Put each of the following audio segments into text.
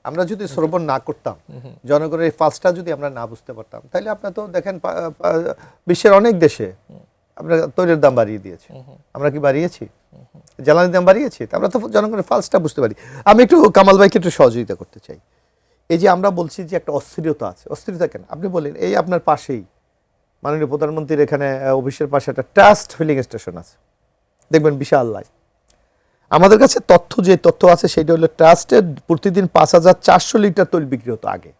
আমরা যদি শ্রবণ না করতাম, জনগণের এই পালসটা যদি আমরা না বুঝতে পারতাম, তাহলে আপনারা তো দেখেন বিশ্বের অনেক দেশে আমরা তৈলের দাম বাড়িয়ে দিয়েছি। আমরা কি বাড়িয়েছি? জ্বালানির দাম বাড়িয়েছি? আমরা তো জনগণের পালসটা বুঝতে পারি। আমি একটু কামাল ভাইকে একটু সহযোগিতা করতে চাই। এই যে আমরা বলছি যে একটা অস্থিরতা আছে, অস্থিরতা কেন? আপনি বলেন, এই আপনার পাশেই মাননীয় প্রধানমন্ত্রীর এখানে অফিসের পাশে একটা ট্রাস্ট ফিলিং স্টেশন আছে, দেখবেন বিশাল লাইন। আমাদের কাছে যে তথ্য আছে সেটা হলো ট্রাস্টের প্রতিদিন ৫,৪০০ লিটার তৈল বিক্রি হতো আগে।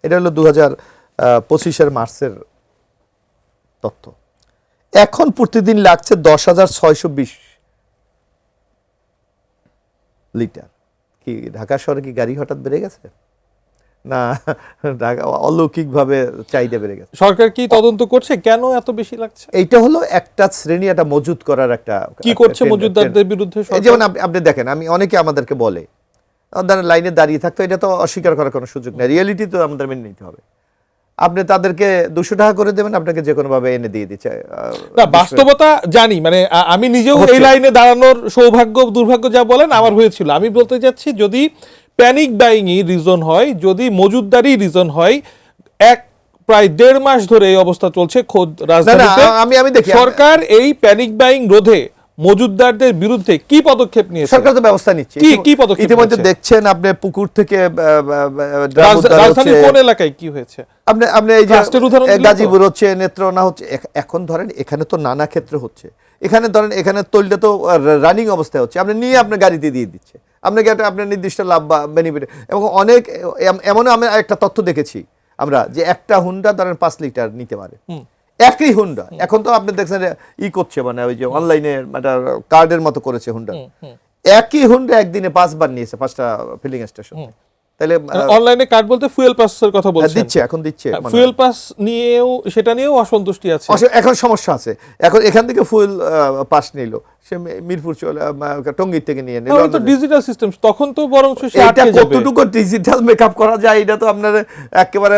এটা হলো ২০২৫ মার্চের তথ্য। এখন প্রতিদিন লাগছে ১০,৬২০ লিটার। কি ঢাকা শহরে কি গাড়ি হঠাৎ বেড়ে গেছে? না, অলৌকিক ভাবে চাহিদা বেড়ে গেছে। সরকার কি তদন্ত করছে কেন এত বেশি লাগছে? এইটা হলো একটা শ্রেণী, একটা মজুত করার একটা কি করছে মজুতদারদের বিরুদ্ধে? যেমন আপনি দেখেন, আমি অনেকে আমাদেরকে বলে লাইনে দাঁড়িয়ে থাকতো, এটা তো অস্বীকার করার কোনো সুযোগ নেই, রিয়েলিটি তো আমাদের মেনে নিতে হবে। আপনি তাদেরকে ২০০ টাকা করে দেবেন, আপনাকে যে কোনো ভাবে এনে দিয়ে দিচ্ছে। না, বাস্তবতা জানি, মানে আমি নিজেও এই লাইনে দাঁড়ানোর সৌভাগ্য দুর্ভাগ্য যা বলেন আমার হয়েছিল। আমি বলতে চাচ্ছি, যদি প্যানিক বাইংই রিজন হয়, যদি মজুতদারি রিজন হয়, প্রায় ১.৫ মাস ধরে এই অবস্থা চলছে খোদ রাজধানীতে। আমি দেখি সরকার এই প্যানিক বাইং রোধে মজুতদারদের বিরুদ্ধে কি পদক্ষেপ নিয়েছে? সরকার তো ব্যবস্থা নিচ্ছে। কি পদক্ষেপ? ইতিমধ্যে দেখছেন আপনি পুকুর থেকে রাজধানীর কোন এলাকায় কি হয়েছে? আপনি এই যে গাজীপুর হচ্ছে, নেত্রকোনা হচ্ছে, এখন ধরেন এখানে তো নানা ক্ষেত্রে হচ্ছে। এখানে ধরেন এখানে তৈলটা তো রানিং অবস্থায় হচ্ছে, আপনি নিয়ে আপনার গাড়িতে দিয়ে দিচ্ছে, আপনাকে একটা আপনার নির্দিষ্ট লাভ বা বেনিফিট। এবং অনেক এমনও আমি একটা তথ্য দেখেছি আমরা, যে একটা হুন্ডা ধরেন ৫ লিটার নিতে পারে, একই হুন্ডা। এখন তো আপনি দেখছেন করছে, মানে ওই যে অনলাইনে একটা কার্ডের মতো করেছে হুন্ডা, একই হুন্ডা একদিনে ৫ বার নিয়েছে ৫টা ফিলিং স্টেশন। তাহলে অনলাইনে কার্ড বলতে ফুয়েল পাসের কথা বলছেন? দিচ্ছে, এখন দিচ্ছে। ফুয়েল পাস নিয়েও, সেটা নিয়েও অসন্তুষ্টি আছে, এখন সমস্যা আছে। এখন এখান থেকে ফুয়েল পাস নিল, সে মিরপুর চলে টঙ্গীর থেকে নিয়ে নিল, তো ডিজিটাল সিস্টেম, তখন তো বরং এটা কতটুকু ডিজিটাল মেকআপ করা যায়, এটা তো আপনার একেবারে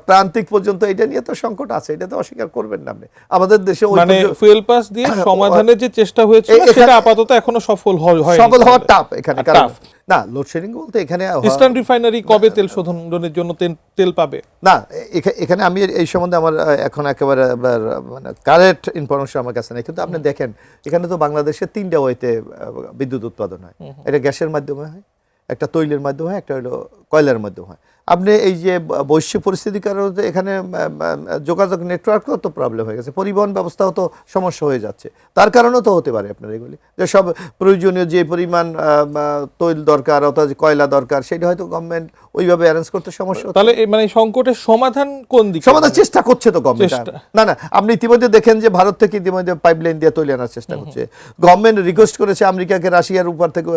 প্রান্তিক পর্যন্ত, এটা নিয়ে তো সংকট আছে, এটা তো অস্বীকার করবেন না আপনি। আমাদের দেশে মানে ফুয়েল পাস দিয়ে সমাধানের যে চেষ্টা হয়েছে সেটা আপাতত এখনো সফল হওয়া টাফ এখানে। কারণ না, লোডশেডিং বলতে এখানে ইস্টার্ন রিফাইনারি কবে তেল শোধনের জন্য তেল পাবে? না, এখানে আমি এই সম্বন্ধে আমার এখন একেবারে মানে কারেক্ট ইনফরমেশন আমার কাছে নেই, কিন্তু আপনি দেখেন এখানে তো বাংলাদেশে ৩টা ওয়েতে বিদ্যুৎ উৎপাদন হয়। এটা গ্যাসের মাধ্যমে হয়, একটা তৈলের মাধ্যমে হয়, একটা হলো কয়লার মাধ্যমে হয়। আপনি এই যে বৈশ্বিক পরিস্থিতির কারণে এখানে যোগাযোগ নেটওয়ার্কও তো প্রবলেম হয়ে গেছে, পরিবহন ব্যবস্থাও তো সমস্যা হয়ে যাচ্ছে। তার কারণেও তো হতে পারে আপনার এগুলি, যে সব প্রয়োজনীয় যে পরিমাণ তৈল দরকার অথবা কয়লা দরকার, সেটা হয়তো গভর্নমেন্ট ওইভাবে অ্যারেঞ্জ করতে সমস্যা। তাহলে মানে সংকটের সমাধান কোন দিকে? সমাধান চেষ্টা করছে তো গভর্নমেন্ট। না, আপনি ইতিমধ্যে দেখেন যে ভারত থেকে ইতিমধ্যে পাইপলাইন দিয়ে তৈল আনার চেষ্টা করছে। গভর্নমেন্ট রিকোয়েস্ট করেছে আমেরিকাকে রাশিয়ার উপর থেকে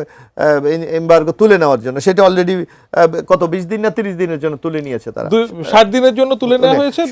এমবার্গো তুলে নেওয়ার জন্য, সেটা অলরেডি কত 20 দিন না 30 দিনের জন্য তুলে নিয়েছে তারা। 60 দিনের জন্য তুলে নেওয়া হয়েছে।